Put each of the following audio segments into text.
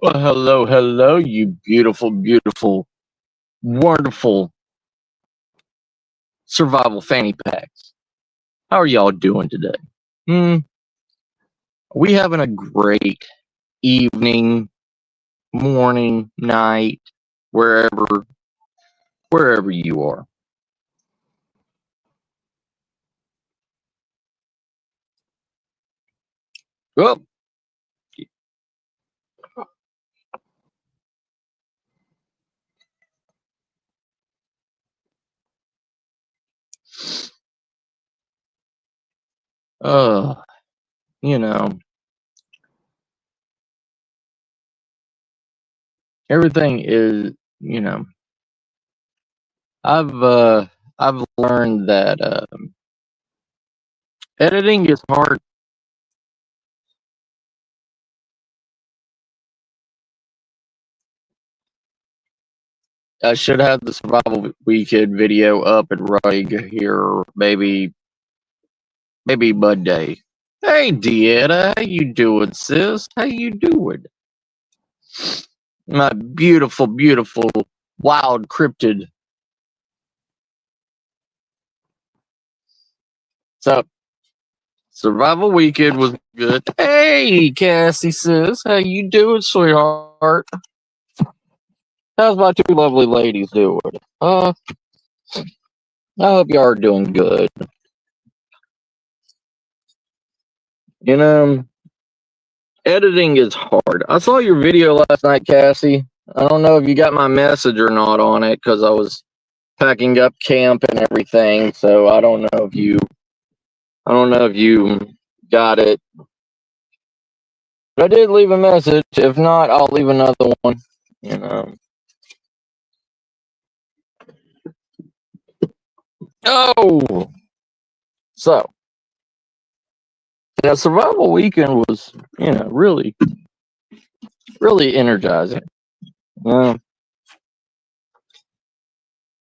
Well, hello, hello, you beautiful, beautiful, wonderful survival fanny packs. How are y'all doing today? Hmm, we having a great evening, morning, night, wherever, wherever you are. Well, uh, you know, everything is, you know, I've, uh, I've learned that editing is hard. I should have the survival weekend video up and running here, maybe Monday. Hey, Deanna, how you doing, sis? How you doing? My beautiful, beautiful, wild cryptid. So, survival weekend was good. Hey, Cassie, sis, how you doing, sweetheart? How's my two lovely ladies doing? I hope y'all are doing good. You know, editing is hard. I saw your video last night, Cassie. I don't know if you got my message or not on it because I was packing up camp and everything. So I don't know if you got it. But I did leave a message. If not, I'll leave another one. You know. Oh, so yeah, survival weekend was really really energizing. Uh,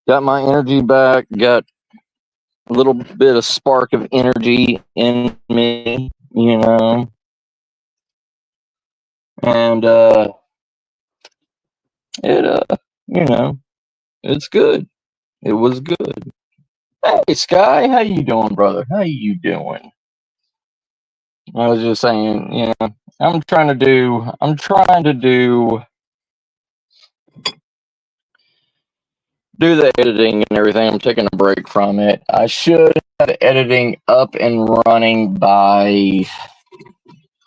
got my energy back. Got a little bit of spark of energy in me. And it you know it's good. It was good. Hey, Sky, how you doing, brother? How you doing? I was just saying, I'm trying to do the editing and everything. I'm taking a break from it. I should have editing up and running by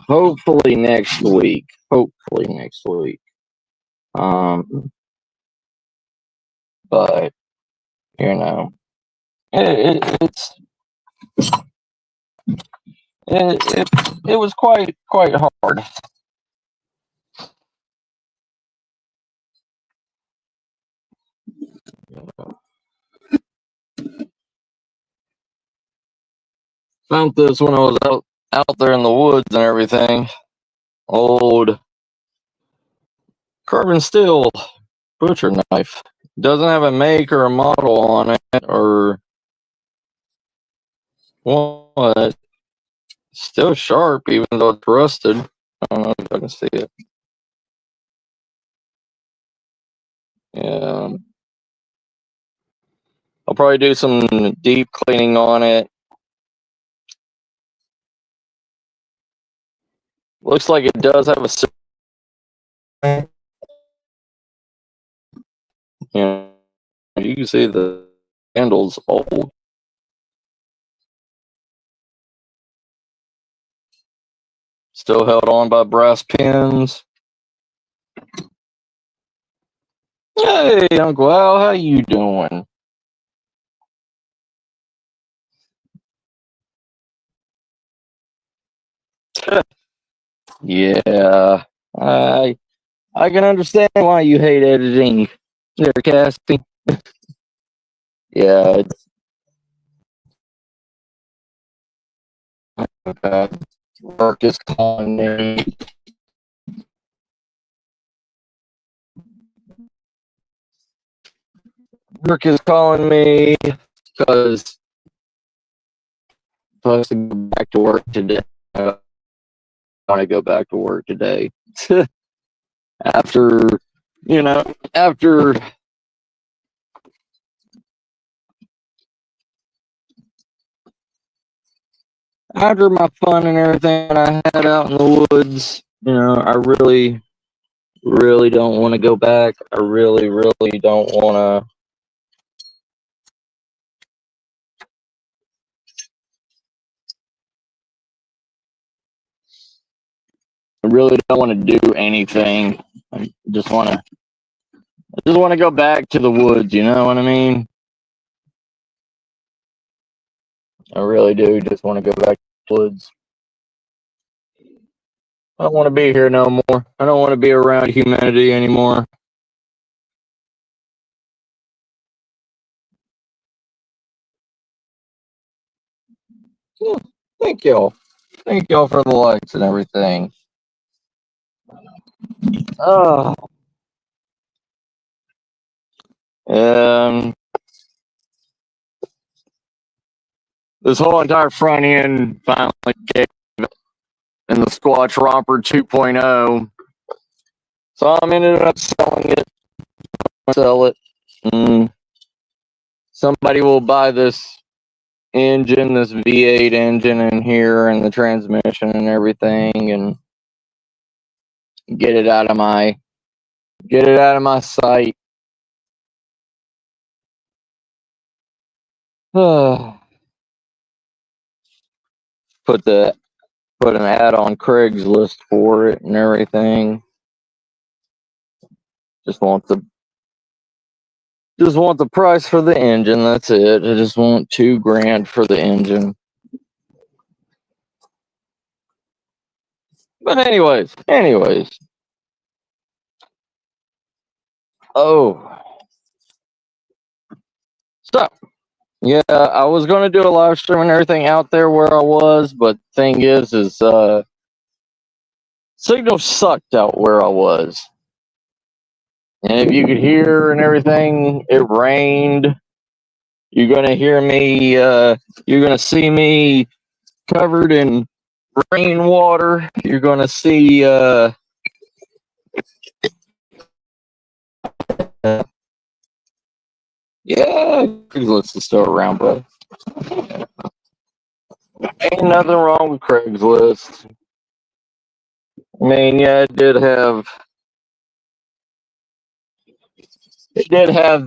hopefully next week. Hopefully next week. But you know, it's it, it was quite hard. Found this when I was out there in the woods and everything. Old carbon steel butcher knife. Doesn't have a make or a model on it or what. Still sharp even though it's rusted. I don't know if I can see it. Yeah. I'll probably do some deep cleaning on it. Looks like it does have a you can see the handle's old. Still held on by brass pins. Hey, Uncle Al, how you doing? Yeah, I can understand why you hate editing, there, Cassie. Yeah, it's work is calling me. Work is calling me because I'm supposed to go back to work today. I want to go back to work today. after, after my fun and everything I had out in the woods, I really, really don't want to go back. I really, really don't want to. I really don't want to do anything. I just want to go back to the woods. You know what I mean? I really do just want to go back to the woods. I don't want to be here no more. I don't want to be around humanity anymore. Yeah, thank y'all. Thank y'all for the likes and everything. Oh, um, this whole entire front end finally gave in the Squatch Romper 2.0. So I'm ended up selling it. Sell it. Somebody will buy this engine, this V8 engine in here, and the transmission and everything, and get it out of my sight. Put an ad on Craigslist for it and everything. Just want the price for the engine. That's it. I just want $2,000 for the engine. But anyways. Oh. So, yeah, I was going to do a live stream and everything out there where I was, but thing is signal sucked out where I was. And if you could hear and everything, it rained. You're going to hear me, you're going to see me covered in rainwater. You're going to see, yeah, Craigslist is still around, bro. Ain't nothing wrong with Craigslist. I mean, yeah, it did have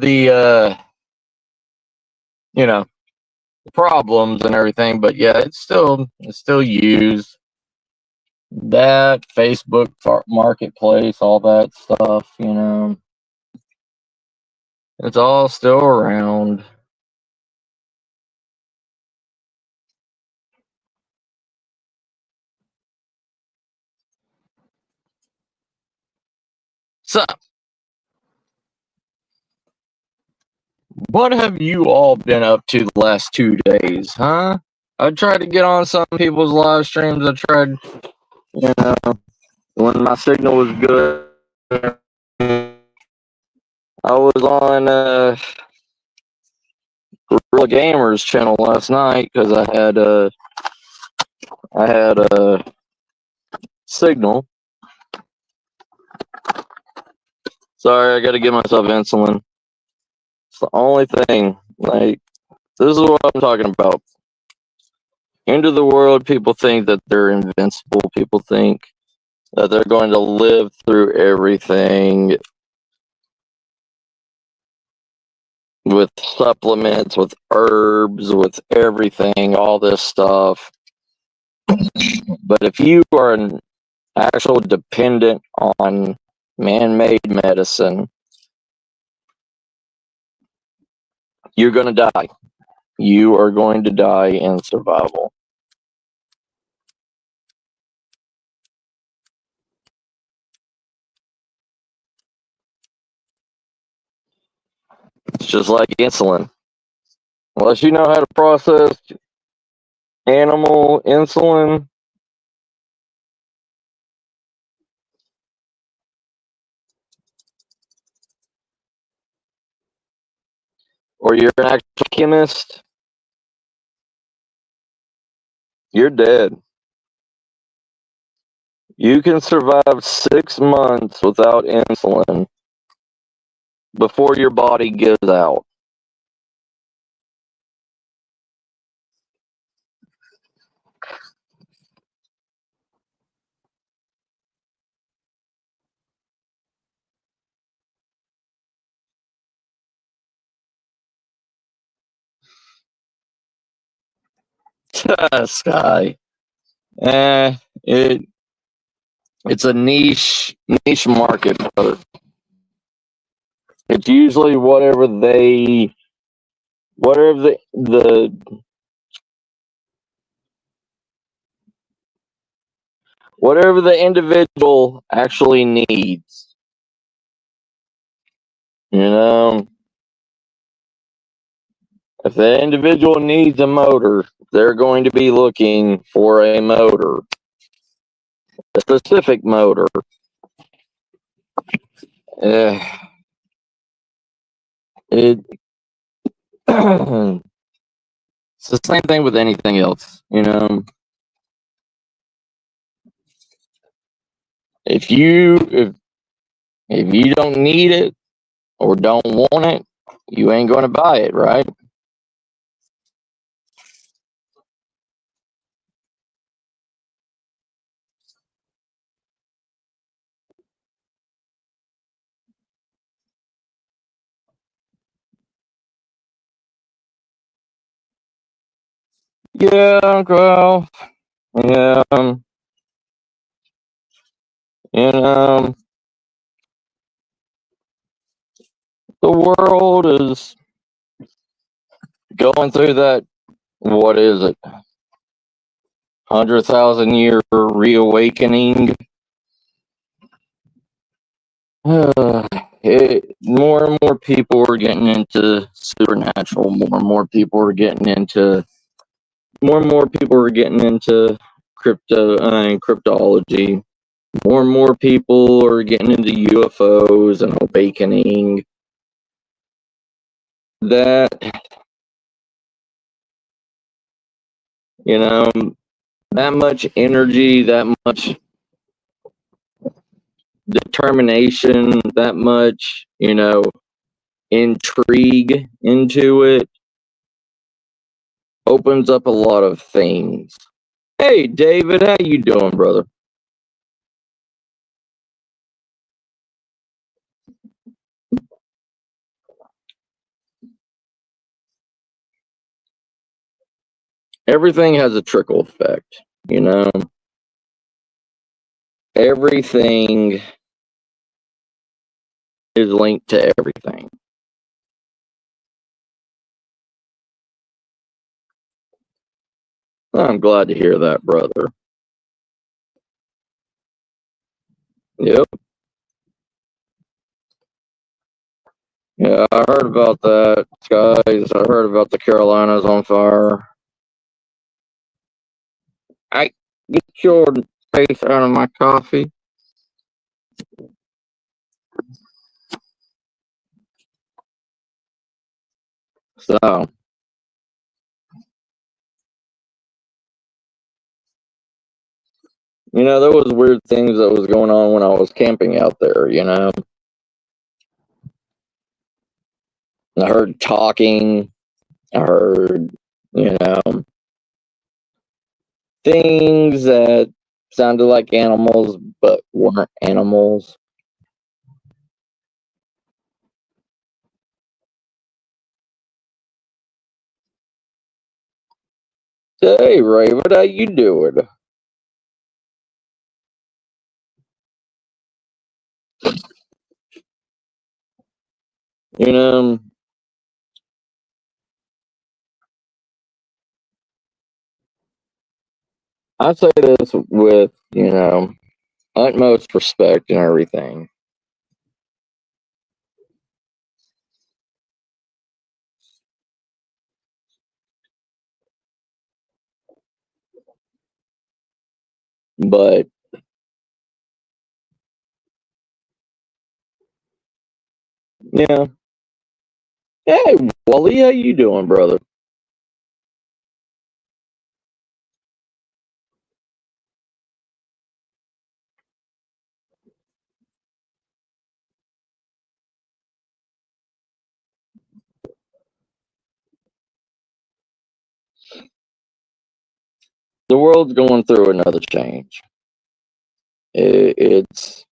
the, problems and everything, but yeah, it's still used. That Facebook Marketplace, all that stuff, it's all still around. So, what have you all been up to the last 2 days, huh? I tried to get on some people's live streams. I tried, when my signal was good. I was on Real Gamers channel last night because I had a signal. Sorry, I got to give myself insulin. It's the only thing. Like, this is what I'm talking about. End of the world, people think that they're invincible. People think that they're going to live through everything with supplements, with herbs, with everything, all this stuff. But if you are an actual dependent on man-made medicine, you're going to die. You are going to die in survival. It's just like insulin. Unless you know how to process animal insulin, or you're an actual chemist, you're dead. You can survive 6 months without insulin before your body gives out. Sky. Eh, it it's a niche market, brother. It's usually whatever the whatever the individual actually needs. You know, if the individual needs a motor, they're going to be looking for a motor, a specific motor. Uh, it it's the same thing with anything else. You know, if if you don't need it or don't want it, you ain't going to buy it, right? Yeah, well, yeah, you know, the world is going through that. What is it? 100,000 year reawakening. More and more people are getting into supernatural. More and more people are getting into crypto and cryptology. More and more people are getting into UFOs and awakening. That, you know, that much energy, that much determination, that much, intrigue into it opens up a lot of things. Hey, David, how you doing, brother? Everything has a trickle effect, you know. Everything is linked to everything. I'm glad to hear that, brother. Yep. Yeah, I heard about that, guys. I heard about the Carolinas on fire. I get your face out of my coffee. So, there was weird things that was going on when I was camping out there, I heard talking. I heard, you know, things that sounded like animals but weren't animals. Hey, Raven, how you doing? You know, I say this with, utmost respect and everything. But yeah. Hey, Wally, how you doing, brother? The world's going through another change. It's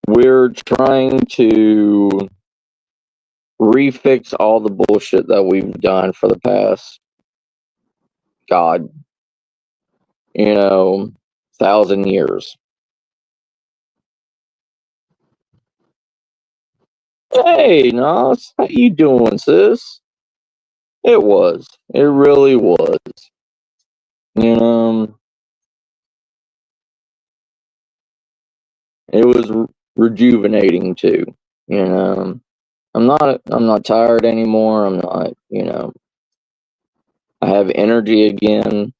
we're trying to refix all the bullshit that we've done for the past, God, 1,000 years. Hey, Nas, how you doing, sis? It was. It really was. You it was rejuvenating too. You know, I'm not tired anymore. I'm not. I have energy again.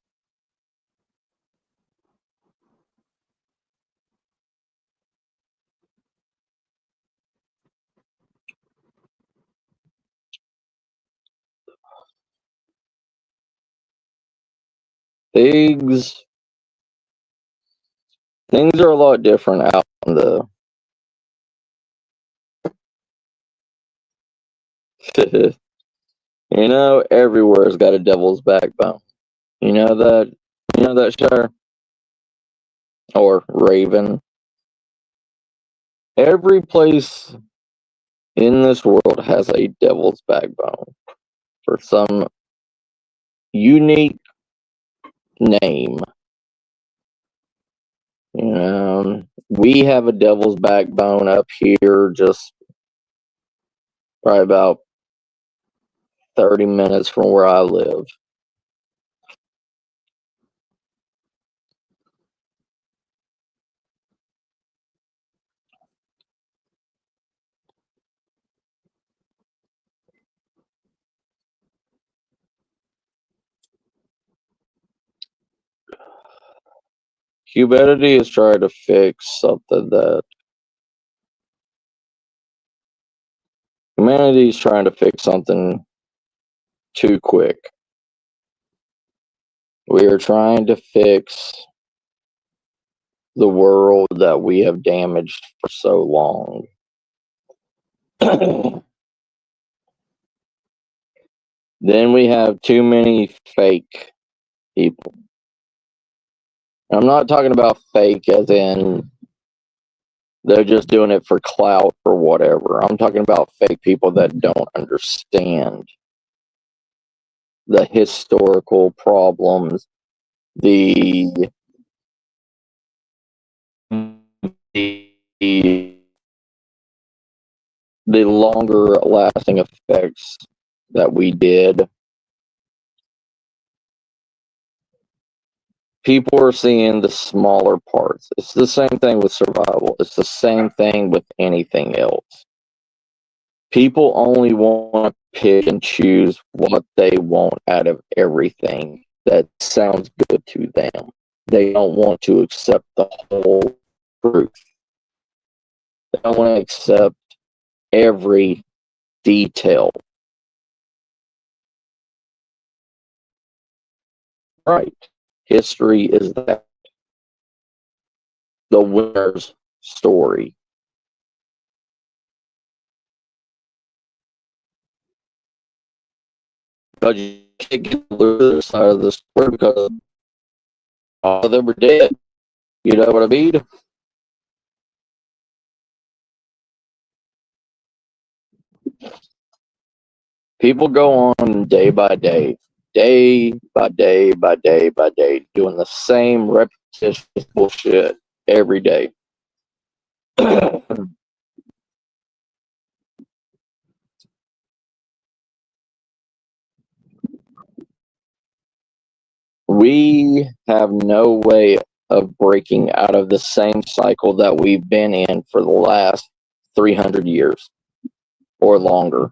Things things are a lot different out in the everywhere's got a devil's backbone. You know that Shire or Raven. Every place in this world has a devil's backbone for some unique name. We have a devil's backbone up here, just probably about 30 minutes from where I live. Humanity is trying to fix something that humanity is trying to fix something too quick. We are trying to fix the world that we have damaged for so long. Then we have too many fake people. I'm not talking about fake as in they're just doing it for clout or whatever. I'm talking about fake people that don't understand the historical problems, the the, the longer lasting effects that we did. People are seeing the smaller parts. It's the same thing with survival. It's the same thing with anything else. People only want to pick and choose what they want out of everything that sounds good to them. They don't want to accept the whole truth. They don't want to accept every detail. Right. History is that. The winner's story. But you can't get the loser side of the story because all of them were dead. You know what I mean? People go on day by day, doing the same repetitious bullshit every day. We have no way of breaking out of the same cycle that we've been in for the last 300 years or longer.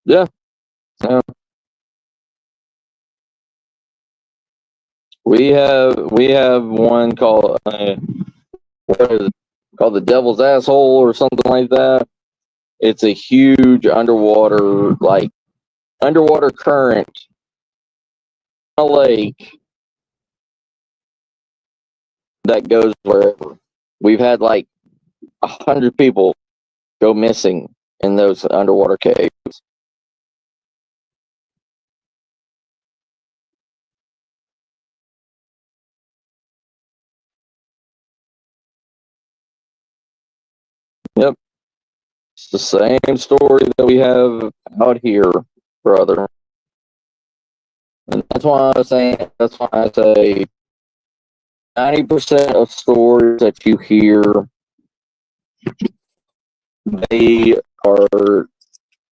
Yeah. We have one called what is it? Called the Devil's Asshole or something like that. It's a huge underwater current, a lake that goes wherever. We've had like 100 people go missing in those underwater caves. Yep. It's the same story that we have out here, brother. And that's why I say 90% of stories that you hear, they are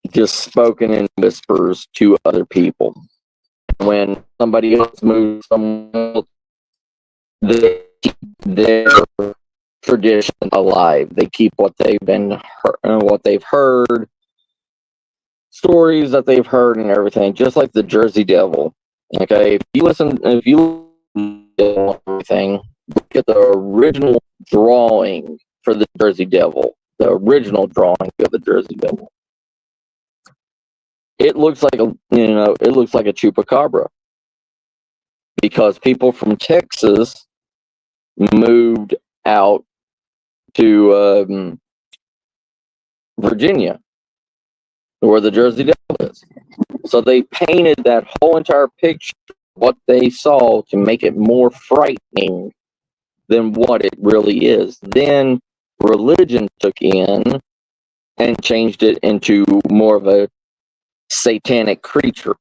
just spoken in whispers to other people. When somebody else moves somewhere else, they keep their tradition alive. They keep what they've heard, stories that they've heard, and everything. Just like the Jersey Devil. Okay, if you everything, look at the original drawing for the Jersey Devil. The original drawing of the Jersey Devil. It looks like a chupacabra because people from Texas moved out to Virginia, where the Jersey Devil is. So they painted that whole entire picture, what they saw, to make it more frightening than what it really is. Then religion took in and changed it into more of a satanic creature.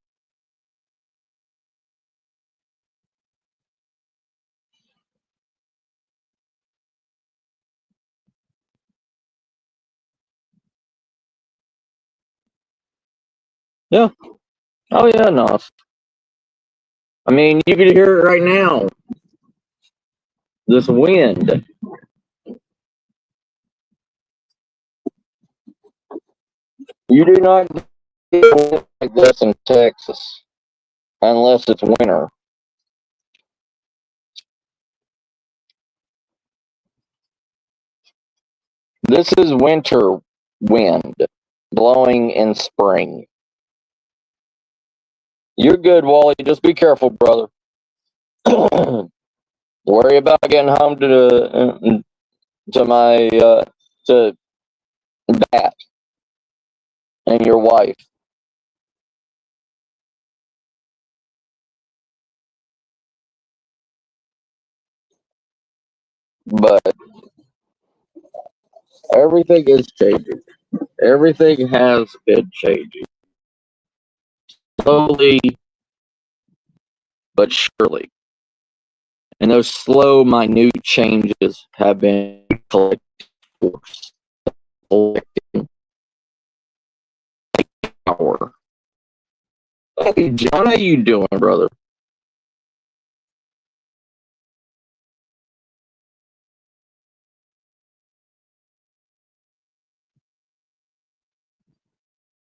Yeah. Oh yeah, no. I mean, you can hear it right now. This wind. You do not get wind like this in Texas unless it's winter. This is winter wind blowing in spring. You're good, Wally. Just be careful, brother. Worry about getting home to my to Bat and your wife. But everything is changing. Everything has been changing slowly but surely. And those slow, minute changes have been collective force, collective power. Hey, John, how you doing, brother?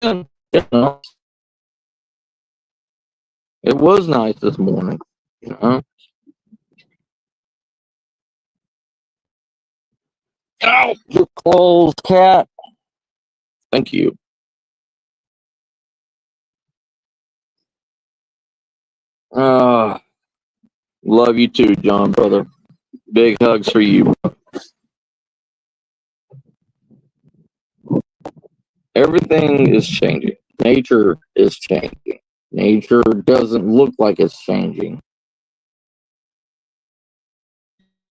Yeah, it was nice this morning. You know? Ow! Your clothes, cat. Thank you. Uh, love you too, John, brother. Big hugs for you. Everything is changing. Nature is changing. Nature doesn't look like it's changing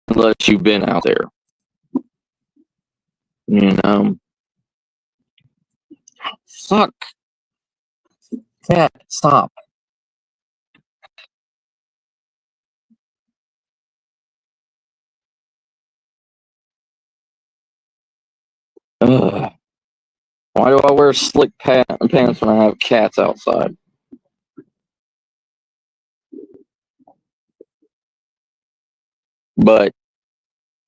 unless you've been out there. You know? Fuck. Cat, stop. Ugh. Why do I wear slick pants when I have cats outside? But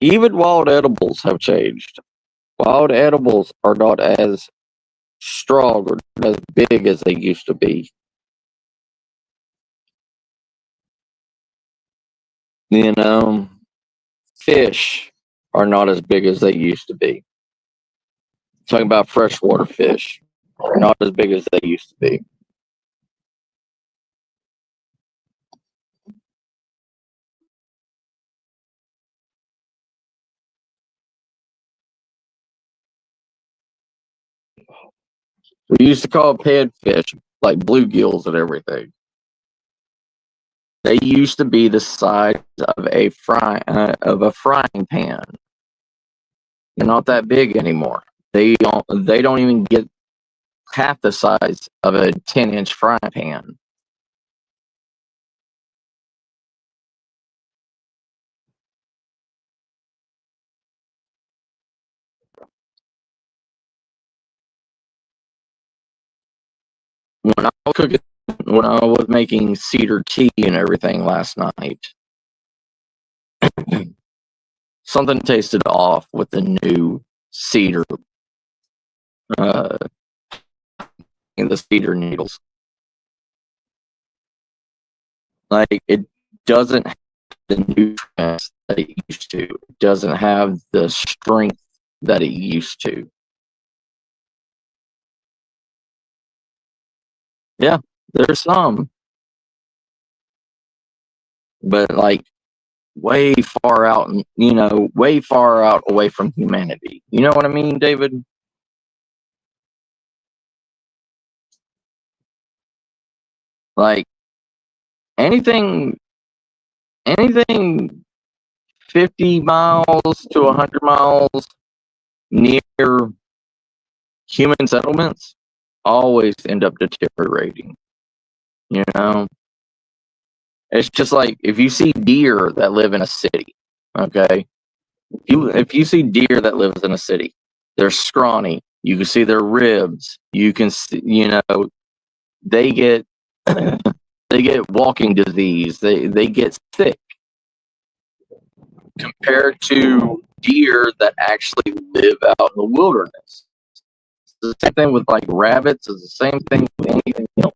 even wild edibles have changed. Wild edibles are not as strong or as big as they used to be. You know, fish are not as big as they used to be. Talking about freshwater fish, are not as big as they used to be. We used to call padfish like bluegills and everything. They used to be the size of a frying pan. They're not that big anymore. They don't even get half the size of a 10-inch frying pan. When I was making cedar tea and everything last night, something tasted off with the new cedar, uh, in the cedar needles. Like, it doesn't have the nutrients that it used to. It doesn't have the strength that it used to. Yeah, there's some, but like way far out, way far out away from humanity. You know what I mean, David? Like anything, anything 50 miles to 100 miles near human settlements always end up deteriorating. You know, it's just like if you see deer that live in a city, okay? If you see deer that lives in a city, they're scrawny. You can see their ribs. You can see, they get they get walking disease. They get sick compared to deer that actually live out in the wilderness. It's the same thing with like rabbits. It's the same thing with anything else.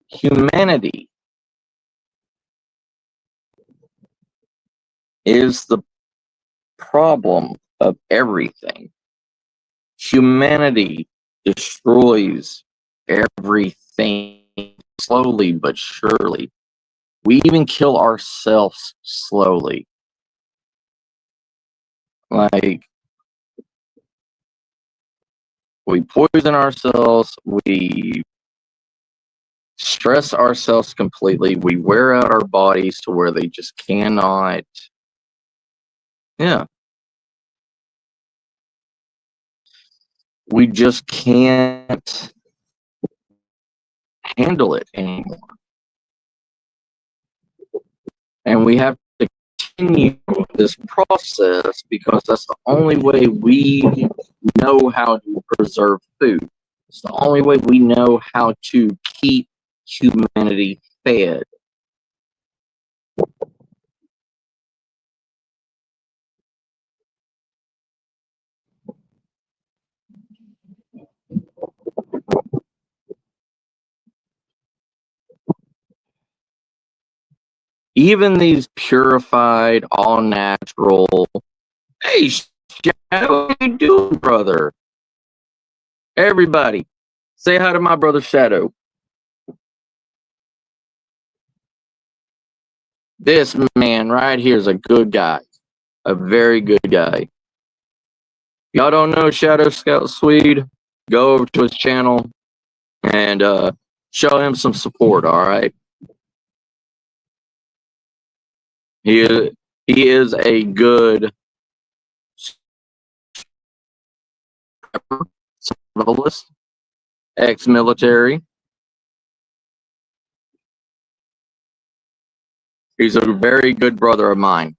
Humanity is the problem of everything. Humanity destroys everything slowly but surely. We even kill ourselves slowly. Like, we poison ourselves, we stress ourselves completely, we wear out our bodies to where they just cannot. Yeah. We just can't handle it anymore. And we have to continue this process because that's the only way we know how to preserve food. It's the only way we know how to keep humanity fed. Even these purified, all natural. Hey, Shadow, how you doing, brother? Everybody, say hi to my brother Shadow. This man right here is a good guy, a very good guy. Y'all don't know Shadow Scout Swede? Go over to his channel and show him some support. All right, he is a good survivalist, ex-military. He's a very good brother of mine.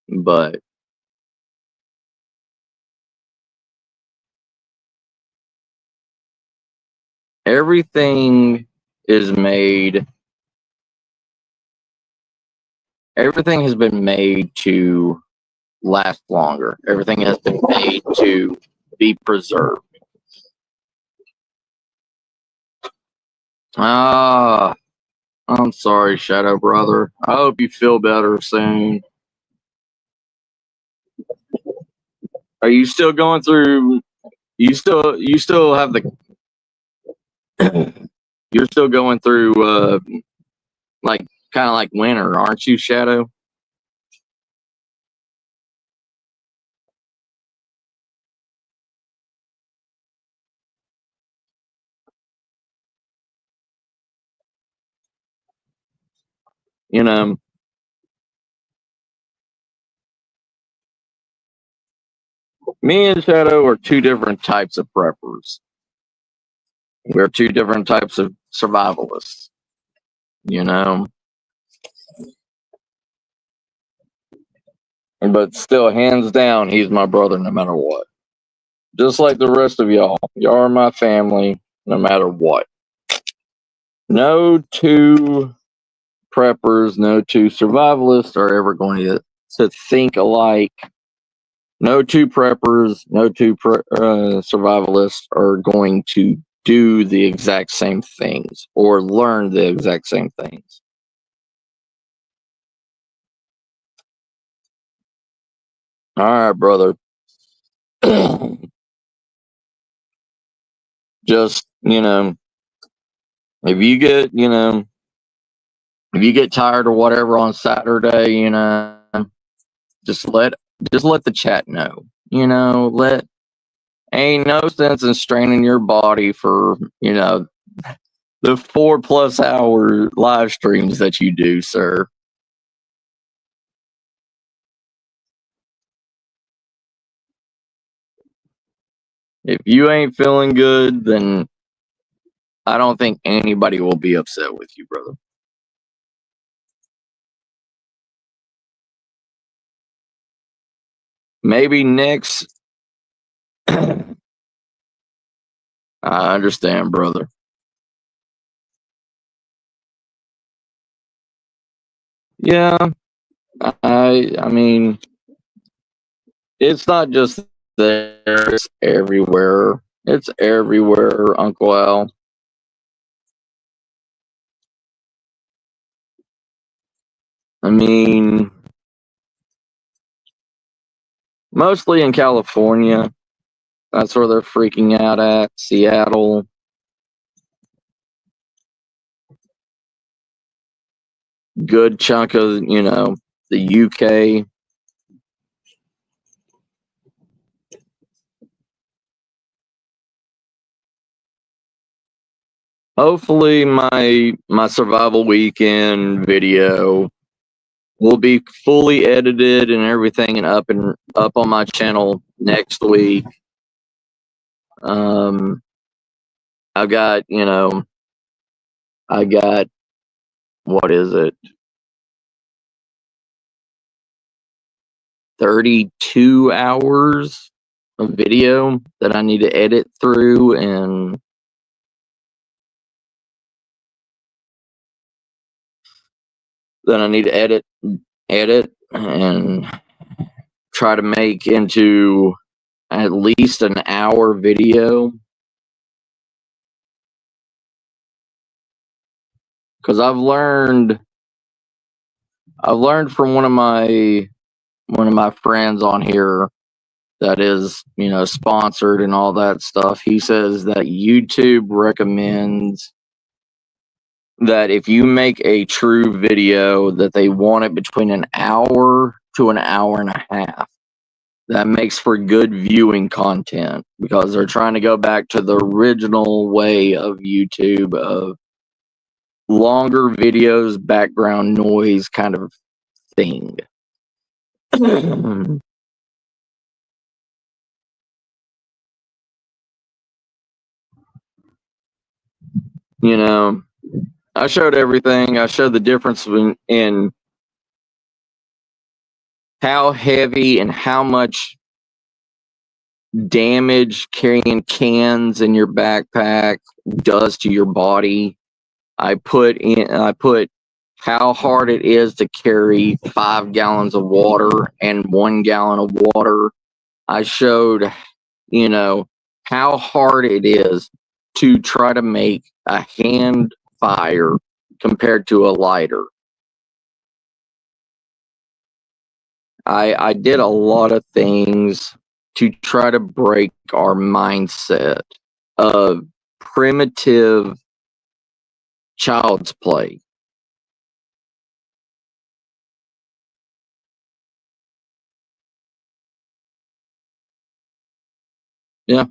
But everything is made. Everything has been made to last longer. Everything has been made to be preserved. Ah, I'm sorry, Shadow Brother. I hope you feel better soon. Are you still going through? You still have the. You're still going through like kind of like winter, aren't you, Shadow? You know, me and Shadow are two different types of preppers. We're two different types of survivalists. You know, but still, hands down, he's my brother no matter what. Just like the rest of y'all. Y'all are my family no matter what. No two preppers, no two survivalists are ever going to think alike. No two preppers, no two survivalists are going to do the exact same things or learn the exact same things. All right, brother. Just, if you get, if you get tired or whatever on Saturday, just let the chat know. Ain't no sense in straining your body for, the 4+ hour live streams that you do, sir. If you ain't feeling good, then I don't think anybody will be upset with you, brother. Maybe next. I understand, brother. Yeah, I mean, it's not just there; it's everywhere. It's everywhere, Uncle Al. I mean, mostly in California. That's where they're freaking out at. Seattle. Good chunk of, the UK. Hopefully my survival weekend video will be fully edited and everything and up on my channel next week. I've got, what is it? 32 hours of video that I need to edit through, and then I need to edit and try to make into at least an hour video, because I've learned from one of my friends on here that is, sponsored and all that stuff. He says that YouTube recommends that if you make a true video, that they want it between an hour to an hour and a half. That makes for good viewing content, because they're trying to go back to the original way of YouTube of longer videos, background noise kind of thing. I showed everything. I showed the difference in how heavy and how much damage carrying cans in your backpack does to your body. I put how hard it is to carry 5 gallons of water and 1 gallon of water. I showed, how hard it is to try to make a hand fire compared to a lighter. I did a lot of things to try to break our mindset of primitive child's play. Yeah.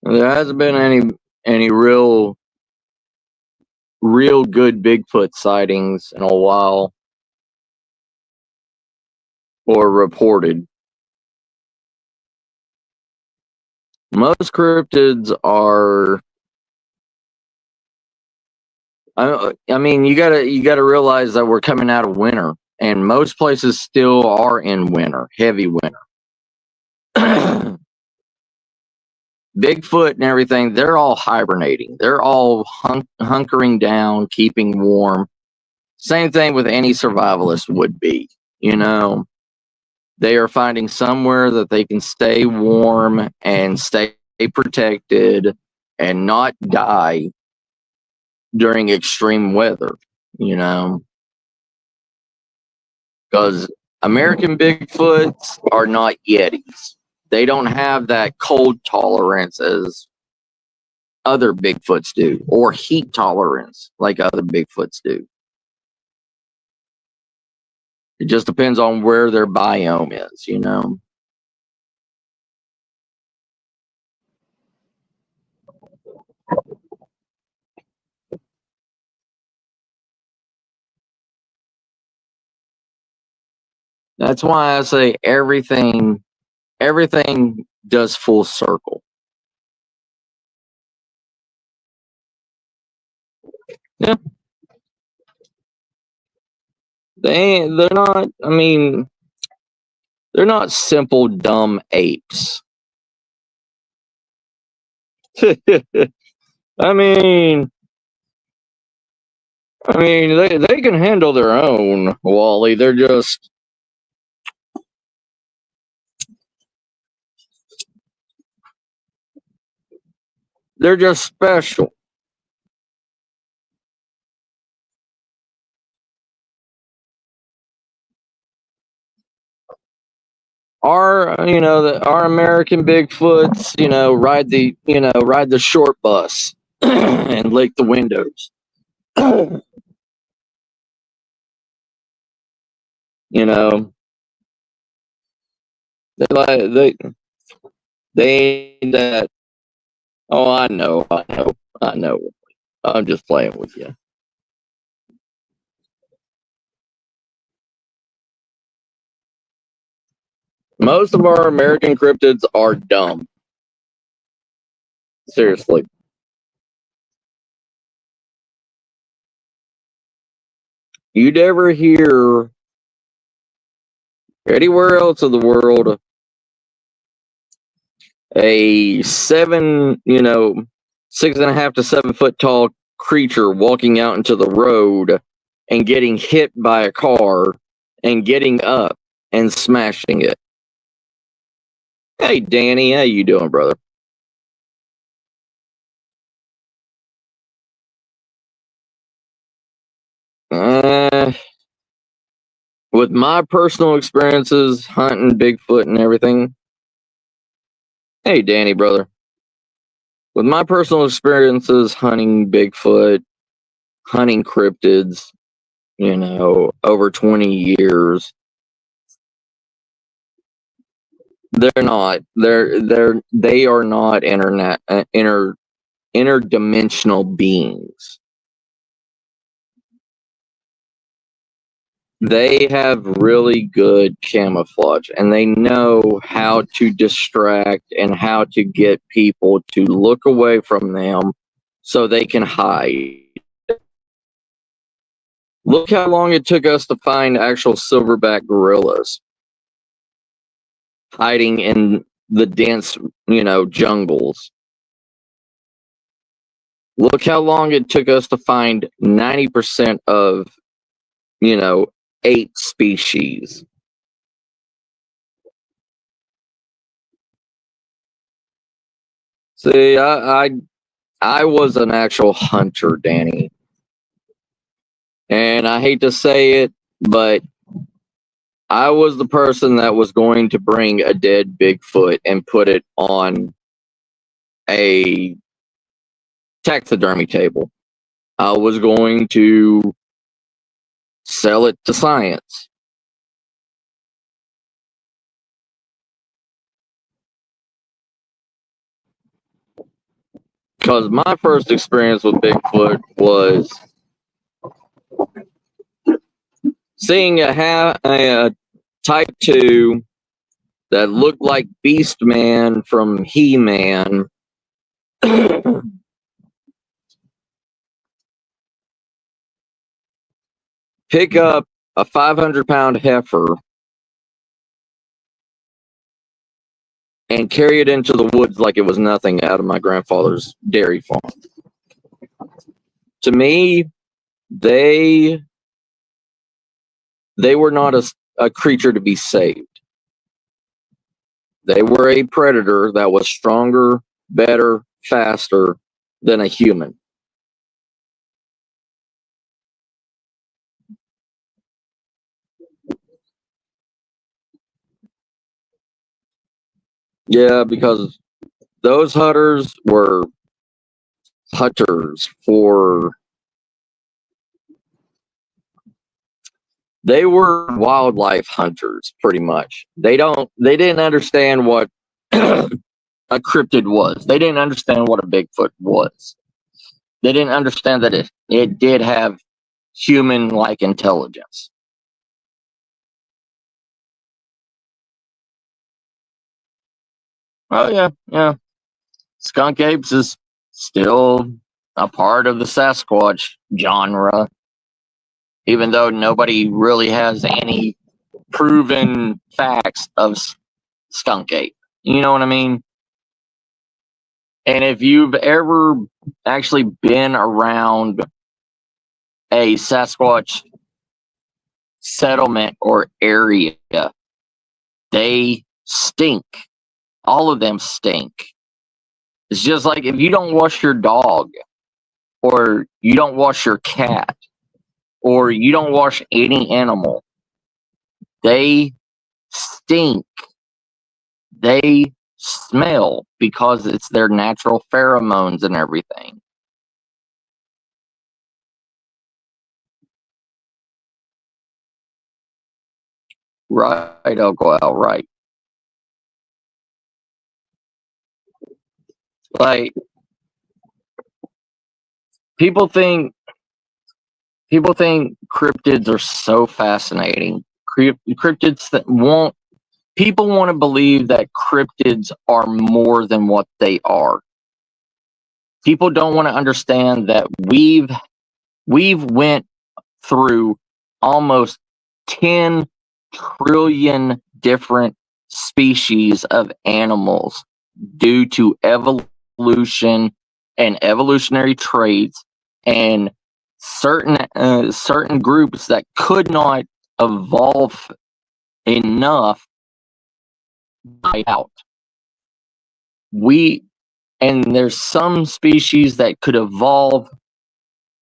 There hasn't been any real real good Bigfoot sightings in a while, or reported. Most cryptids are. I mean, you gotta realize that we're coming out of winter, and most places still are in winter, heavy winter. Bigfoot and everything, they're all hibernating. They're all hunkering down, keeping warm. Same thing with any survivalist would be. You know, they are finding somewhere that they can stay warm and stay protected and not die during extreme weather, you know, because American Bigfoots are not Yetis. They don't have that cold tolerance as other Bigfoots do, or heat tolerance like other Bigfoots do. It just depends on where their biome is, you know. That's why I say everything does full circle. Yeah. They're not, I mean, they're not simple dumb apes. I mean, they can handle their own, Wally. They're just special. Our American Bigfoots, ride the short bus and lick the windows. You know, they ain't that. Oh, I know. I'm just playing with you. Most of our American cryptids are dumb. Seriously. You'd ever hear anywhere else in the world a 6.5 to 7 foot tall creature walking out into the road and getting hit by a car and getting up and smashing it? Hey, Danny, how you doing, brother? Uh, with my personal experiences hunting Bigfoot and everything. Hey, Danny, brother. With my personal experiences hunting Bigfoot, hunting cryptids, over 20 years, they are not interdimensional beings. They have really good camouflage, and they know how to distract and how to get people to look away from them so they can hide. Look how long it took us to find actual silverback gorillas hiding in the dense, jungles. Look how long it took us to find 90% of, ape species. See, I was an actual hunter, Danny. And I hate to say it, but I was the person that was going to bring a dead Bigfoot and put it on a taxidermy table. I was going to sell it to science. Because my first experience with Bigfoot was seeing a Type 2 that looked like Beast Man from He-Man pick up a 500-pound heifer and carry it into the woods like it was nothing out of my grandfather's dairy farm. To me, they were not a creature to be saved. They were a predator that was stronger, better, faster than a human. Yeah, because those hunters were hunters for... They were wildlife hunters, pretty much. They didn't understand what a cryptid was. They didn't understand what a Bigfoot was. They didn't understand that it did have human-like intelligence. Oh yeah. Skunk apes is still a part of the Sasquatch genre, even though nobody really has any proven facts of skunk ape. You know what I mean? And if you've ever actually been around a Sasquatch settlement or area, they stink. All of them stink. It's just like if you don't wash your dog, or you don't wash your cat, or you don't wash any animal, they stink. They smell because it's their natural pheromones and everything. Right, Uncle Al, right. Like, people think cryptids are so fascinating. Cryptids that people want to believe that cryptids are more than what they are. People don't want to understand that we've went through almost 10 trillion different species of animals due to evolution and evolutionary traits, and certain groups that could not evolve enough died out. And there's some species that could evolve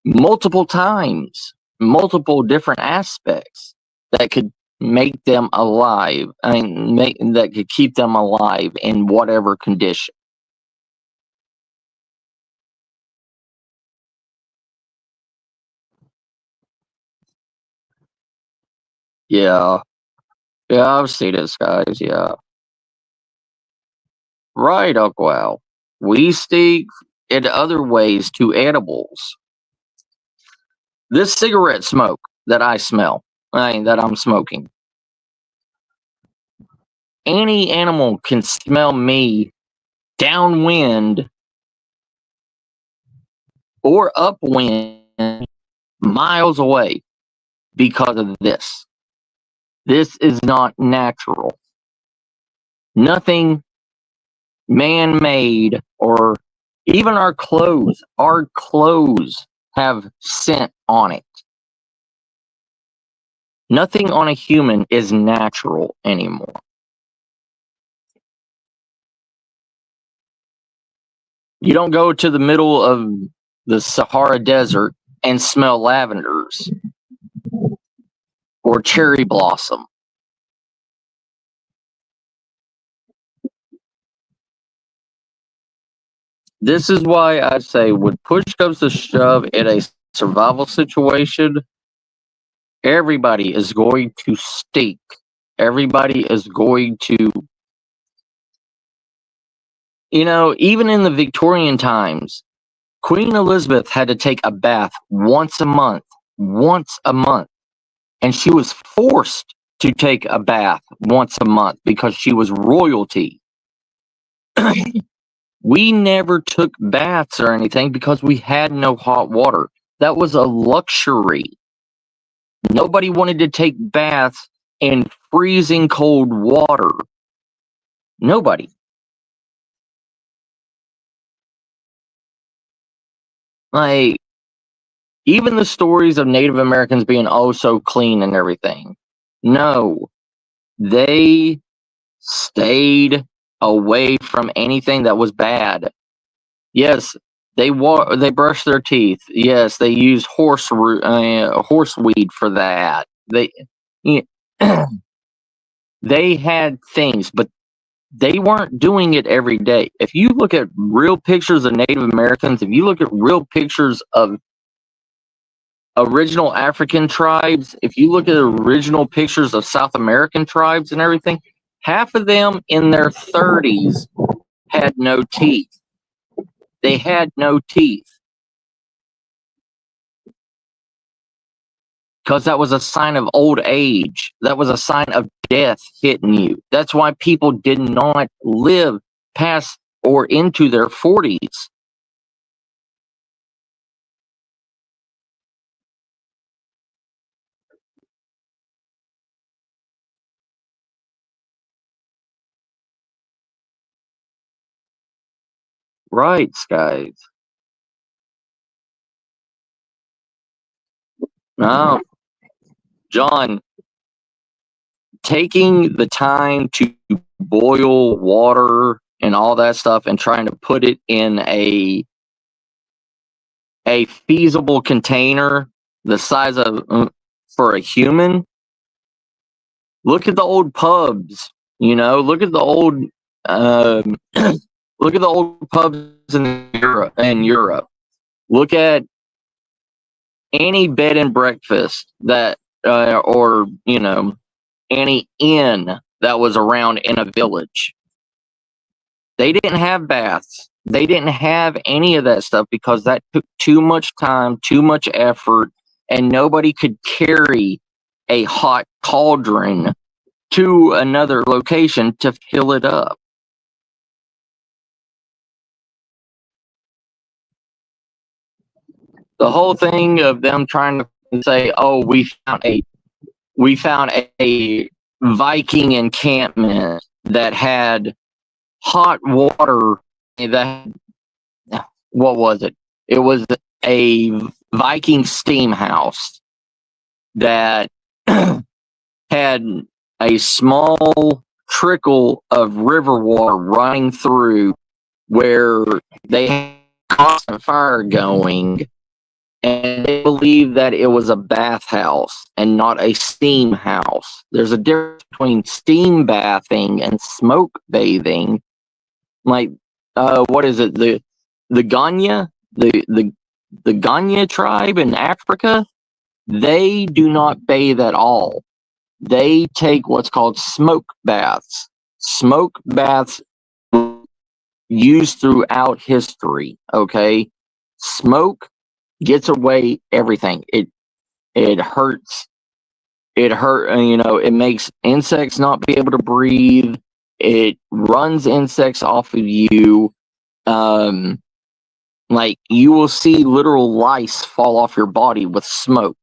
multiple times, multiple different aspects that could make them alive. That could keep them alive in whatever condition. Yeah. Yeah, I've seen it, guys. Yeah. Right, Uncle Al. We stink in other ways to animals. This cigarette smoke that I smell, that I'm smoking, any animal can smell me downwind or upwind miles away because of this. This is not natural. Nothing man-made, or even our clothes. Our clothes have scent on it. Nothing on a human is natural anymore. You don't go to the middle of the Sahara Desert and smell lavenders or cherry blossom. This is why I say, when push comes to shove in a survival situation, everybody is going to stink. Everybody is going to... even in the Victorian times, Queen Elizabeth had to take a bath once a month. and she was forced to take a bath once a month because she was royalty. We never took baths or anything because we had no hot water. That was a luxury. Nobody wanted to take baths in freezing cold water. Nobody. Like, even the stories of Native Americans being oh so clean and everything. No, they stayed away from anything that was bad. Yes, they brushed their teeth. Yes, they used horseweed for that. They had things, but they weren't doing it every day. If you look at real pictures of Native Americans, if you look at real pictures of original African tribes, if you look at original pictures of South American tribes and everything, half of them in their 30s had no teeth. They had no teeth. Because that was a sign of old age. That was a sign of death hitting you. That's why people did not live past or into their 40s. Right, guys. No, John, taking the time to boil water and all that stuff and trying to put it in a feasible container the size of for a human. Look at the old pubs, look at the old look at the old pubs in Europe. Look at any bed and breakfast that or any inn that was around in a village. They didn't have baths. They didn't have any of that stuff because that took too much time, too much effort, and nobody could carry a hot cauldron to another location to fill it up. The whole thing of them trying to say, "Oh, we found a Viking encampment that had hot water that what was it? It was a Viking steam house that had a small trickle of river water running through where they had a constant fire going, and they believed that it was a bathhouse and not a steam house. There's a difference between steam bathing and smoke bathing. Like, what is it? The Ganya, the Ganya tribe in Africa, they do not bathe at all. They take what's called smoke baths. Smoke baths used throughout history. Okay, smoke gets away everything. It hurts. It makes insects not be able to breathe. It runs insects off of you. Like, you will see literal lice fall off your body with smoke.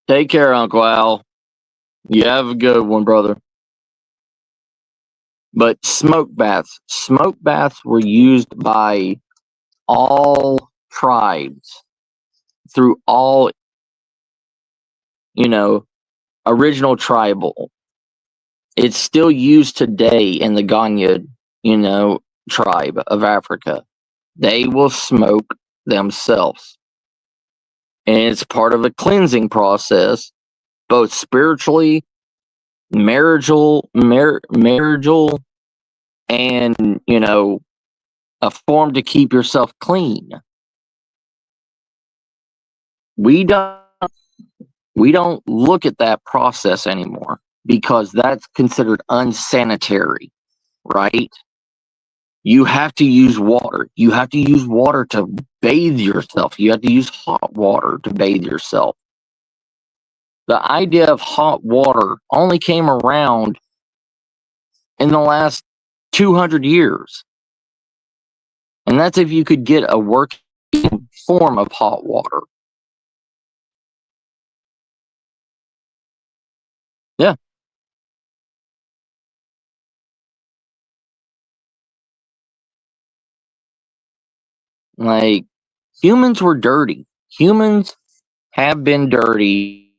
Take care, Uncle Al. You have a good one, brother. But smoke baths were used by all tribes through all, original tribal. It's still used today in the Ganya, tribe of Africa. They will smoke themselves. And it's part of a cleansing process, both spiritually, marital, and, a form to keep yourself clean. We don't look at that process anymore because that's considered unsanitary, right? You have to use water. You have to use water to bathe yourself. You have to use hot water to bathe yourself. The idea of hot water only came around in the last 200 years. And that's if you could get a working form of hot water. Yeah. Like, humans were dirty. Humans have been dirty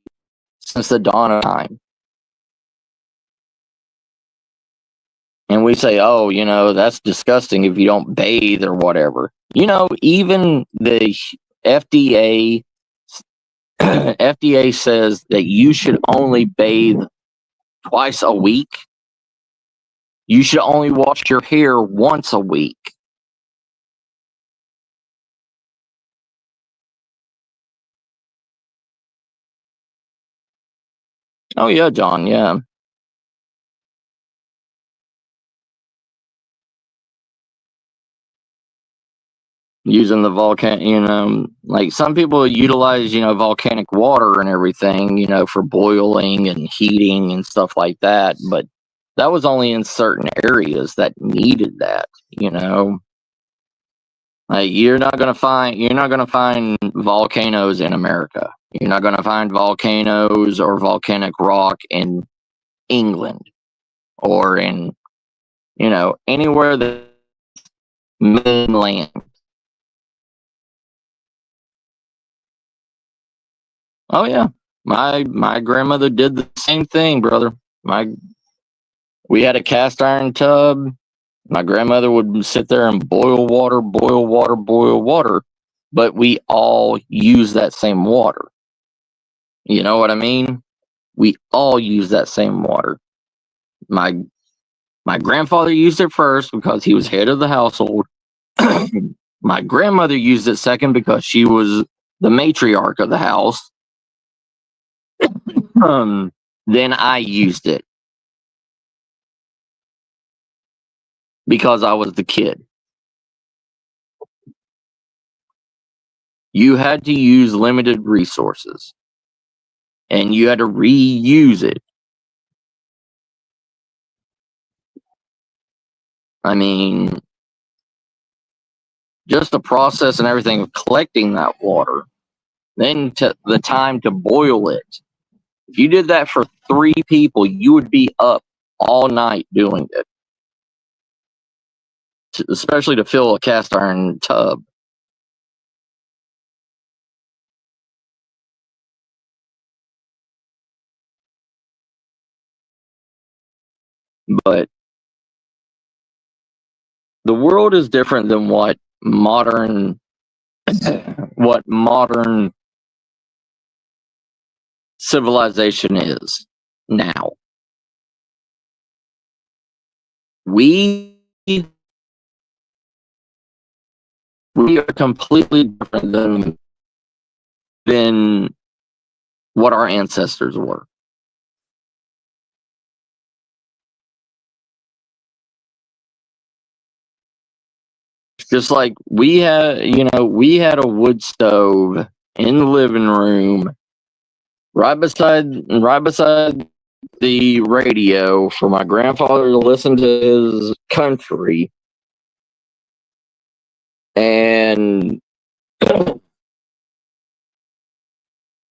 since the dawn of time. And we say, oh, that's disgusting if you don't bathe or whatever. Even the FDA FDA says that you should only bathe twice a week. You should only wash your hair once a week. Oh yeah, John, yeah. Using the like some people utilize, volcanic water and everything, for boiling and heating and stuff like that. But that was only in certain areas that needed that. Like you're not gonna find volcanoes in America. You're not gonna find volcanoes or volcanic rock in England or in, anywhere that mainland. Oh yeah. My grandmother did the same thing, brother. My We had a cast iron tub. My grandmother would sit there and boil water, boil water, boil water, but we all use that same water. You know what I mean? We all use that same water. My my grandfather used it first because he was head of the household. My grandmother used it second because she was the matriarch of the house. Then I used it because I was the kid. You had to use limited resources and you had to reuse it. I mean, just the process and everything of collecting that water, then the time to boil it. If you did that for 3 people, you would be up all night doing it, especially to fill a cast iron tub. But the world is different than what modern civilization is now. We we are completely different than what our ancestors were. Just like we had a wood stove in the living room right beside the radio for my grandfather to listen to his country. And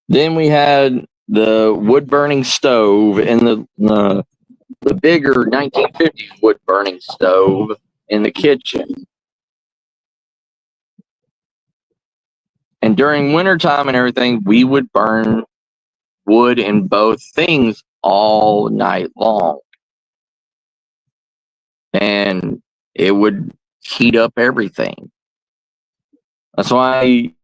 then we had the wood burning stove and the bigger 1950s wood burning stove in the kitchen. And during wintertime and everything, we would burn wood in both things all night long. And it would heat up everything. That's why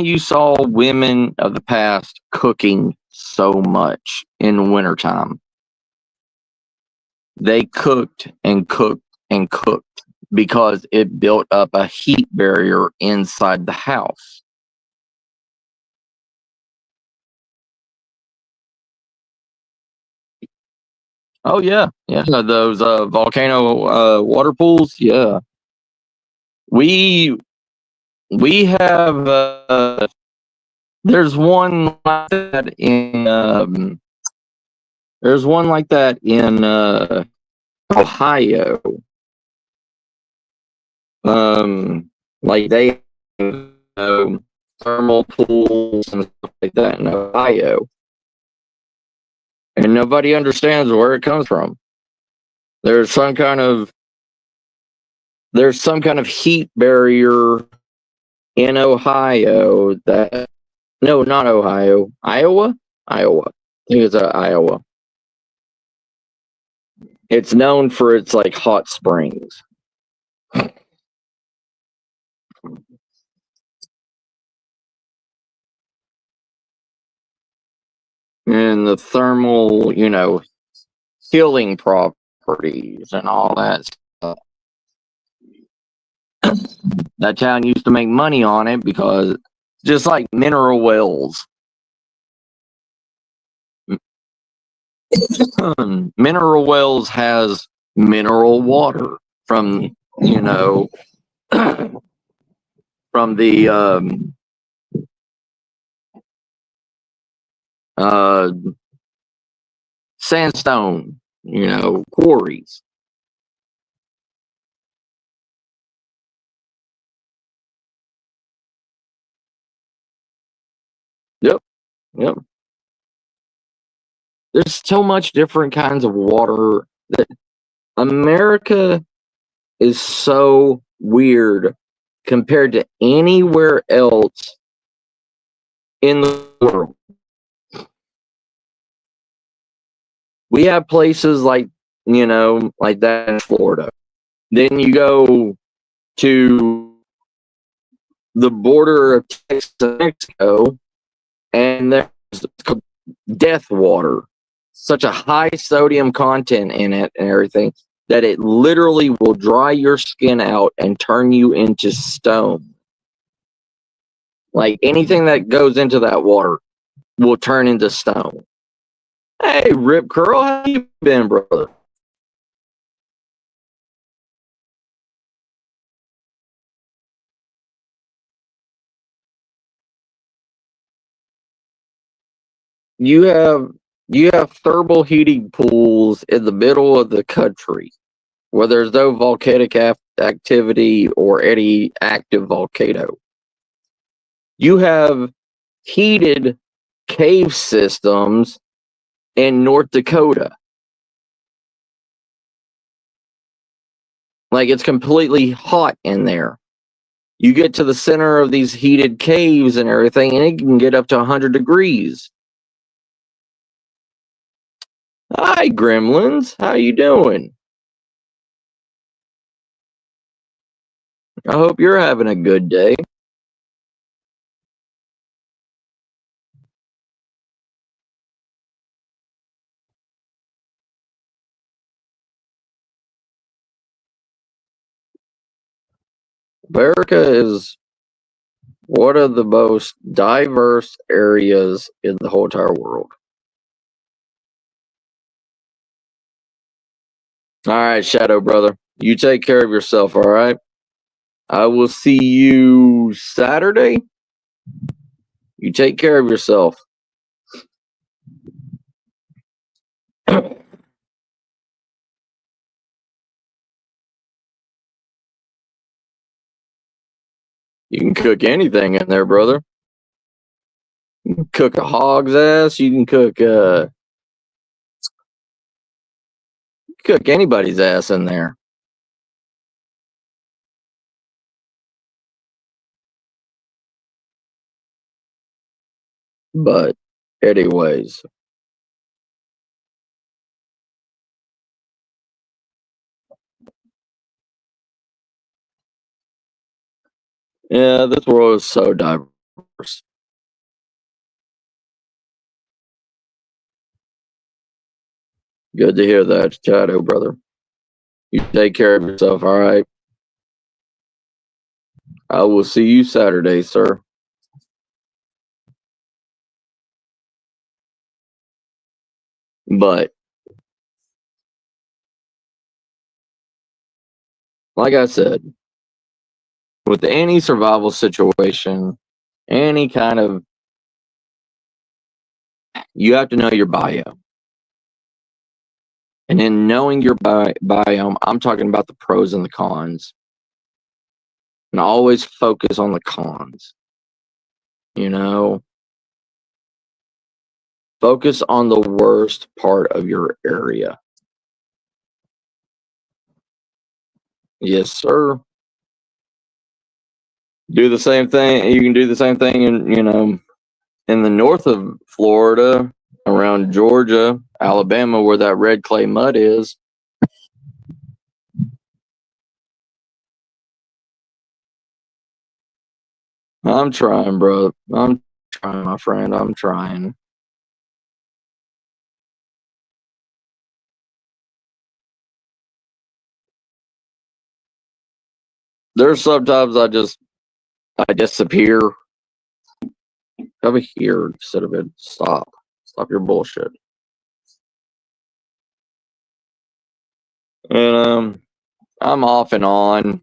you saw women of the past cooking so much in wintertime. They cooked and cooked and cooked because it built up a heat barrier inside the house. Oh yeah, yeah. Those volcano water pools. Yeah, we we have. There's one like that in. There's one like that in Ohio. Like they have thermal pools and stuff like that in Ohio, and nobody understands where it comes from. There's some kind of there's some kind of heat barrier in Ohio that no, not Ohio, Iowa, Iowa. I think it's Iowa. It's known for its like hot springs and the thermal, healing properties and all that stuff. That town used to make money on it because just like mineral wells. Mineral wells has mineral water from from the uh, sandstone, quarries. Yep, yep. There's so much different kinds of water that America is so weird compared to anywhere else in the world. We have places like that in Florida. Then you go to the border of Texas and Mexico, and there's death water. Such a high sodium content in it and everything that it literally will dry your skin out and turn you into stone. Like anything that goes into that water will turn into stone. Hey, Rip Curl, how you been, brother? You have you have thermal heating pools in the middle of the country where there's no volcanic activity or any active volcano. You have heated cave systems in North Dakota. Like it's completely hot in there. You get to the center of these heated caves and everything, and it can get up to 100 degrees. Hi, gremlins. How you doing? I hope you're having a good day. America is one of the most diverse areas in the whole entire world. All right, Shadow Brother. You take care of yourself, all right? I will see you Saturday. You take care of yourself. You can cook anything in there, brother. You can cook a hog's ass. You can cook anybody's ass in there. But anyways, yeah, this world is so diverse. Good to hear that, Shadow Brother. You take care of yourself, all right? I will see you Saturday, sir. But like I said, with any survival situation, any kind of, you have to know your biome. And in knowing your biome, I'm talking about the pros and the cons. And always focus on the cons. You know, focus on the worst part of your area. Yes, sir. Do the same thing. You can do the same thing in the north of Florida, around Georgia, Alabama, where that red clay mud is. I'm trying, bro. I'm trying, my friend. I'm trying. There's sometimes I disappear. Over here instead of it. Stop. Stop your bullshit. And I'm off and on.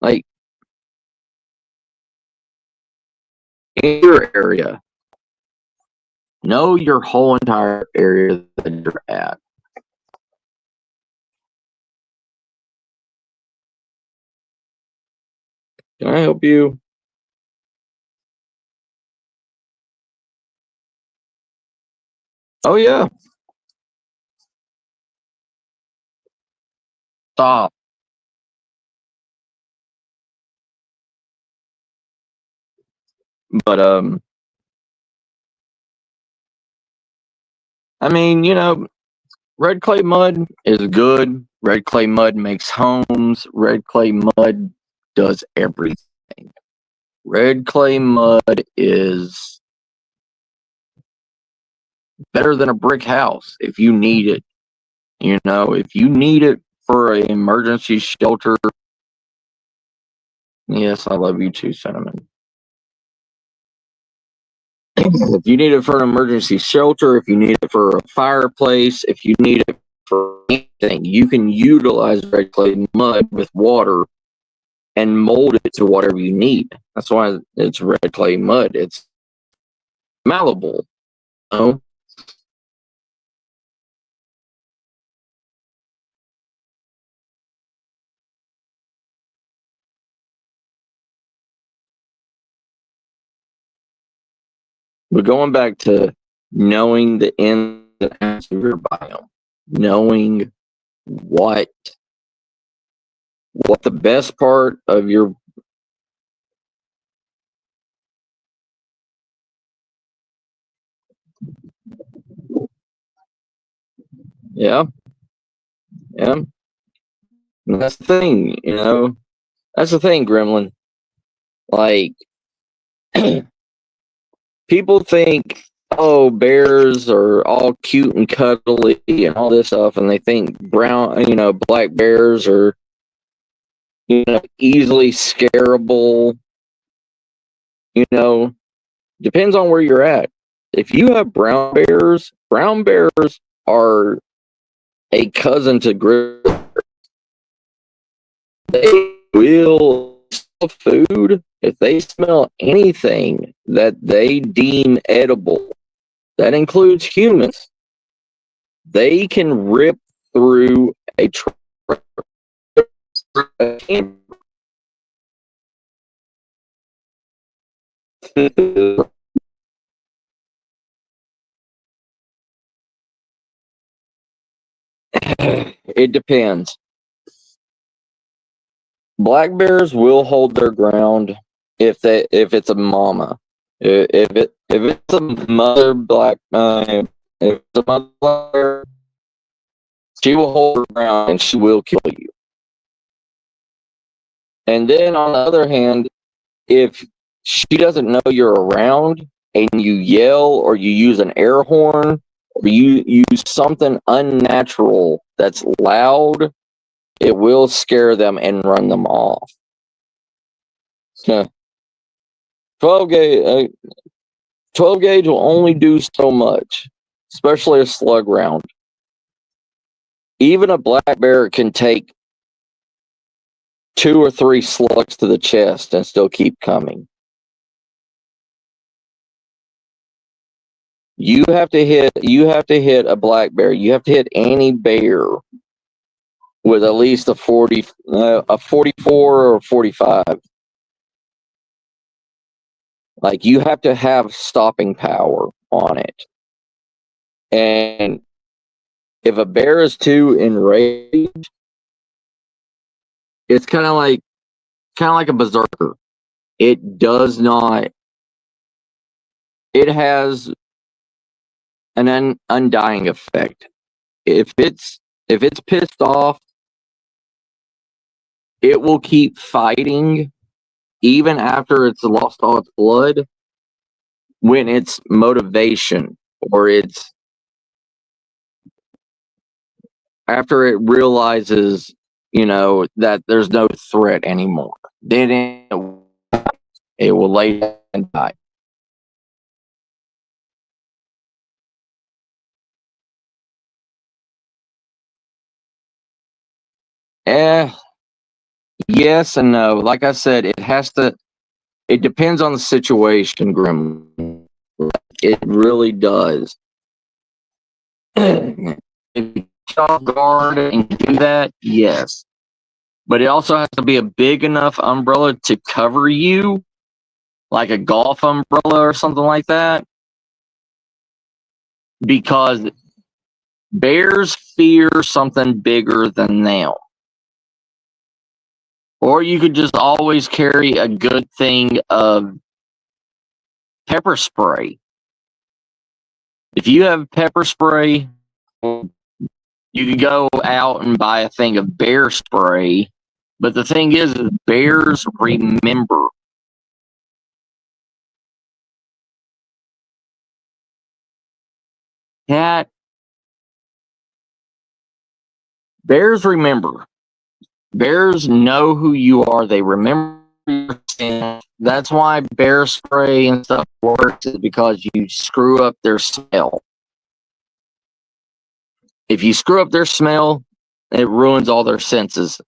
Like in your area. Know your whole entire area that you're at. Can I help you? Oh yeah. Stop. But I mean, red clay mud is good. Red clay mud makes homes. Red clay mud does everything. Red clay mud is better than a brick house if you need it. If you need it for an emergency shelter. Yes, I love you too, Cinnamon. If you need it for an emergency shelter, if you need it for a fireplace, if you need it for anything, you can utilize red clay mud with water and mold it to whatever you need. That's why it's red clay mud. It's malleable. You know? But going back to knowing the ins and outs of your biome, knowing what the best part of your yeah. And that's the thing, that's the thing, Gremlin. Like people think, oh, bears are all cute and cuddly and all this stuff, and they think black bears are easily scarable. Depends on where you're at. If you have brown bears are a cousin to grizzly bears. They will smell food if they smell anything that they deem edible. That includes humans. They can rip through a It depends. Black bears will hold their ground if it's a mama. If it's a mother black if it's a mother black bear, she will hold her ground and she will kill you. And then on the other hand, if she doesn't know you're around and you yell or you use an air horn or you use something unnatural that's loud, it will scare them and run them off. 12 gauge, 12 gauge will only do so much, especially a slug round. Even a black bear can take 2 or 3 slugs to the chest and still keep coming. You have to hit a black bear. You have to hit any bear with at least a 44 or 45. Like, you have to have stopping power on it. And if a bear is too enraged, it's kind of like a berserker. It does not. It has an undying effect. If it's pissed off, it will keep fighting even after it's lost all its blood, when its motivation, or it's after it realizes, that there's no threat anymore. Then it will lay down and die. Eh, yes and no. Like I said, it depends on the situation, Grim. It really does. If you get off guard and do that, yes. But it also has to be a big enough umbrella to cover you, like a golf umbrella or something like that. Because bears fear something bigger than them. Or you could just always carry a good thing of pepper spray. If you have pepper spray, you could go out and buy a thing of bear spray. But the thing is bears remember. Cat, bears remember. Bears know who you are. They remember your scent. That's why bear spray and stuff works, is because you screw up their smell. If you screw up their smell, it ruins all their senses.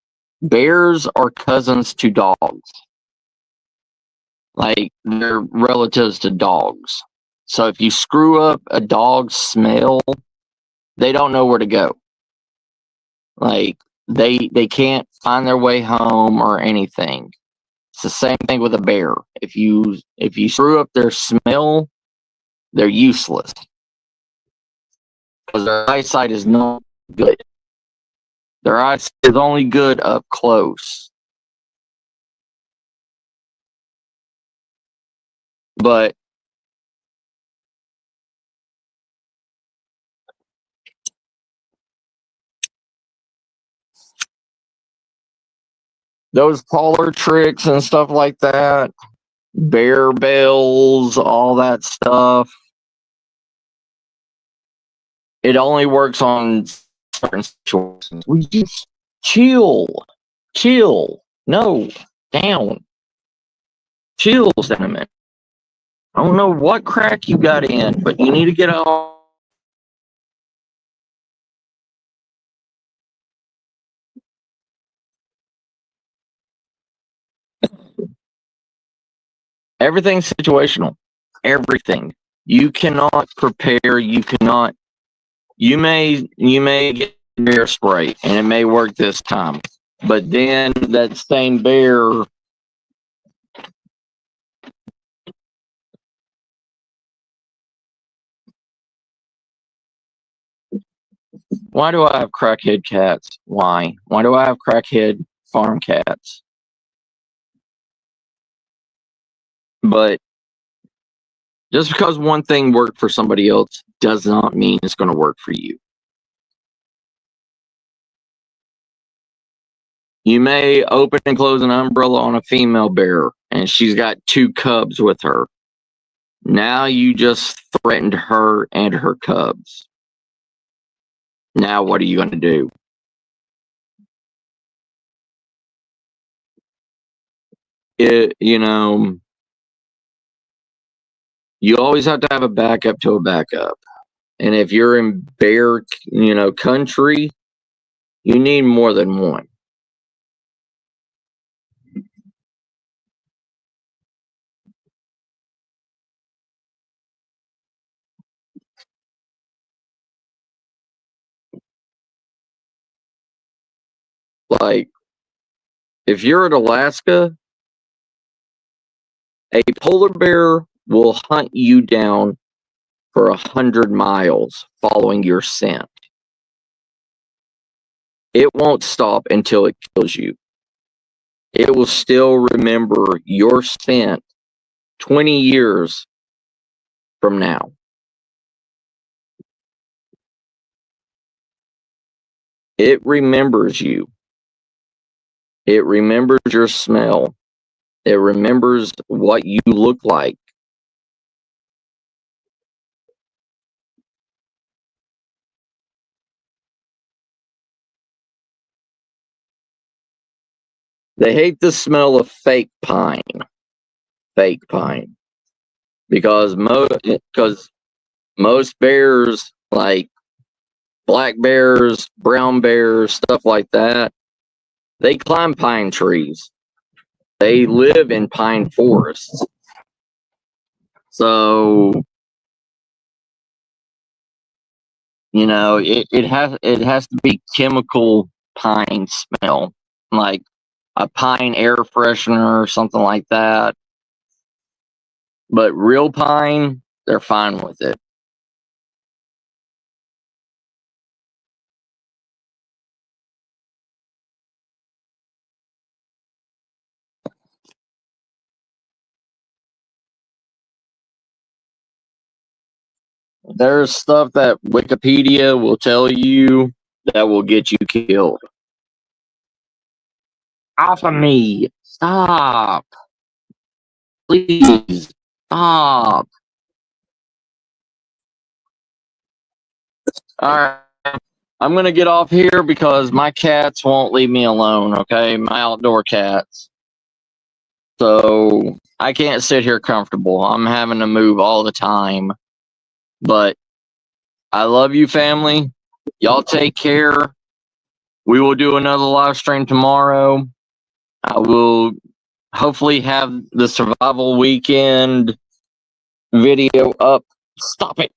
Bears are cousins to dogs. Like, they're relatives to dogs. So if you screw up a dog's smell, they don't know where to go. Like, they can't find their way home or anything. It's the same thing with a bear. If you screw up their smell, they're useless because their eyesight is not good. Their eyesight is only good up close. But those parlor tricks and stuff like that, bear bells, all that stuff, it only works on certain situations. We just chill. No, down. Chill, Cinnamon. I don't know what crack you got in, but you need to get out. Everything's situational. Everything. You cannot prepare. You may get bear spray and it may work this time, but then that same bear. Why do I have crackhead cats? Why? Why do I have crackhead farm cats? But just because one thing worked for somebody else does not mean it's going to work for you. You may open and close an umbrella on a female bear, and she's got 2 cubs with her. Now you just threatened her and her cubs. Now what are you going to do? You know, You always have to have a backup to a backup. And if you're in bear, country, you need more than one. Like, if you're in Alaska, a polar bear will hunt you down for 100 miles following your scent. It won't stop until it kills you. It will still remember your scent 20 years from now. It remembers you. It remembers your smell. It remembers what you look like. They hate the smell of fake pine. Fake pine. Because most bears, like black bears, brown bears, stuff like that, they climb pine trees. They live in pine forests. So, it has to be chemical pine smell, like a pine air freshener or something like that. But real pine, they're fine with it. There's stuff that Wikipedia will tell you that will get you killed. Off of me. Stop. Please. Stop. Alright. I'm going to get off here because my cats won't leave me alone, okay? My outdoor cats. So I can't sit here comfortable. I'm having to move all the time. But I love you, family. Y'all take care. We will do another live stream tomorrow. I will hopefully have the survival weekend video up. Stop it.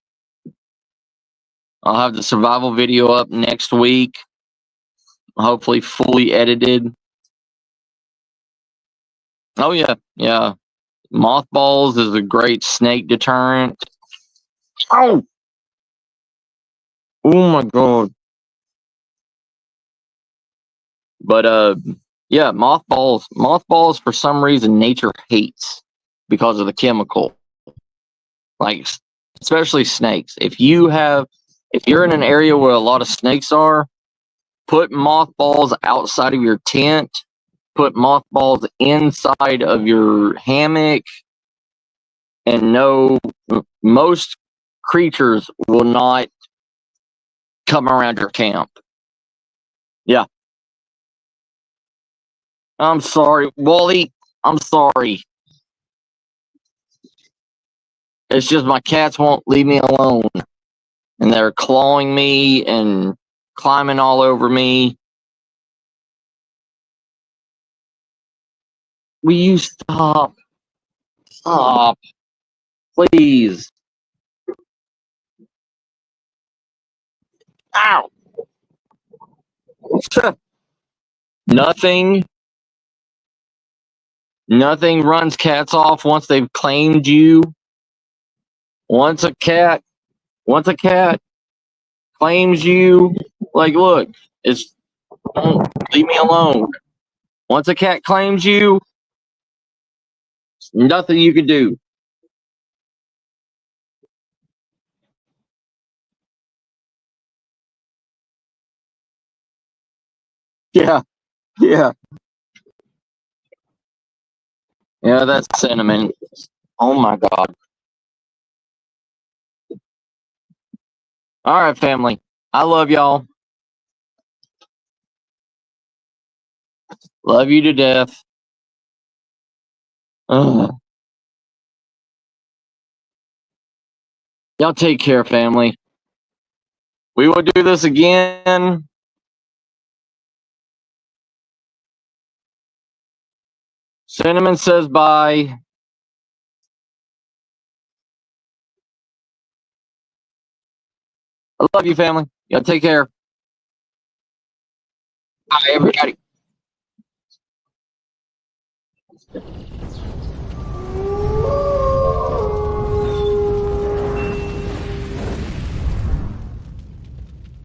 I'll have the survival video up next week. Hopefully fully edited. Oh yeah, yeah. Mothballs is a great snake deterrent. Oh! Oh my god. But yeah, mothballs for some reason nature hates because of the chemical. Like especially snakes. If you're in an area where a lot of snakes are, put mothballs outside of your tent, put mothballs inside of your hammock, and no, most creatures will not come around your camp. Yeah. I'm sorry, Wally. I'm sorry. It's just my cats won't leave me alone. And they're clawing me and climbing all over me. Will you stop? Stop. Please. Ow. Nothing runs cats off once they've claimed you. Once a cat claims you, like, look, it's don't leave me alone. Once a cat claims you, nothing you can do. Yeah, yeah, yeah. That's cinnamon. Oh my god. All right, family. I love y'all. Love you to death. Ugh. Y'all take care, family. We will do this again. Cinnamon says bye. I love you, family. Y'all take care. Bye, everybody.